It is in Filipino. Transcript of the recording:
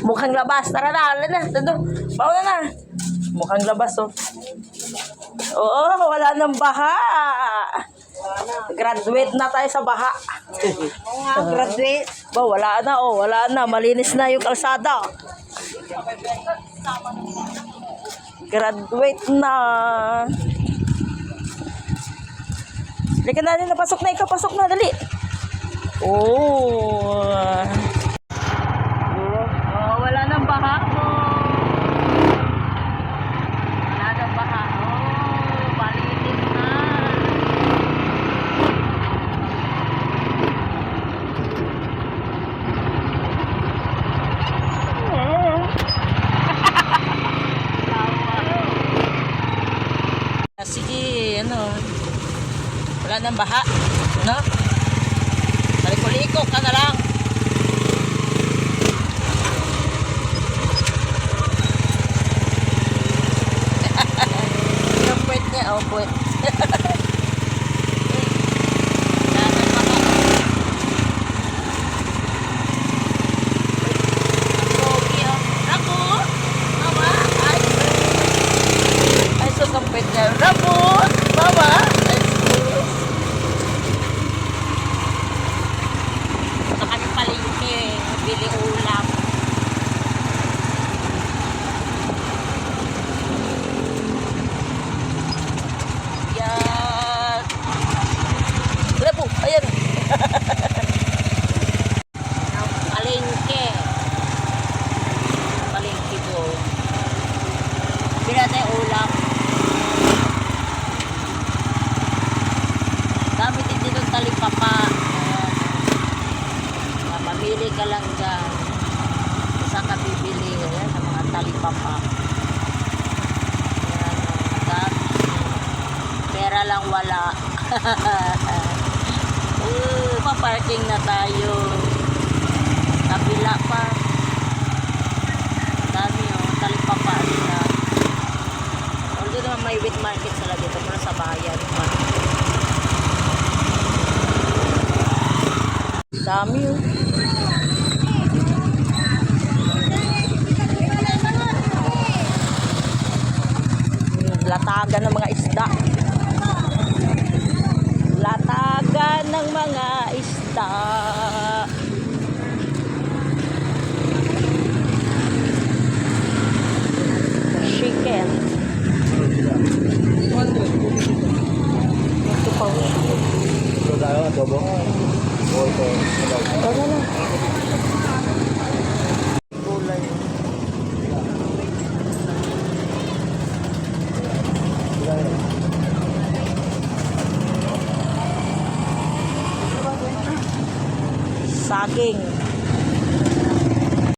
Mukhang labas. Tara na, alin na. Doon. Bawa na. Mukhang labas, oh. Oo, wala nang baha. Graduate na tayo sa baha. Oo nga, graduate. Ba, wala na, oh. Wala na. Malinis na yung kalsada. Graduate na. Halika na rin, napasok na. Ikaw, pasok na. Dali. Oh. Wala nang baha. Wala nang baha. Oh, malinis na. Sige, ano. Wala nang baha. No? Taliko-liko ka na lang. Yung puwet niya, oh, puwet. Rambut, mama. Sa kami palengke, bili ulam. Yan. Rambut, ayan. Palengke. Palengke po. Bili natin ulam. Dami din dito talipapa. Mamili ka lang dyan. Saan ka bibili? Ayan, sa mga talipapa. Ayan, dami. Pera lang wala. Paparking na tayo. Kabila pa. Dami yung talipapa nila. Although naman may wheat market sila dito mula sa bayan. Dami yun. Latagan ng mga isda. Latagan ng mga isda. Chicken. Ito pa. Ito tayo, adobo. Ano na? Gulay. Saging.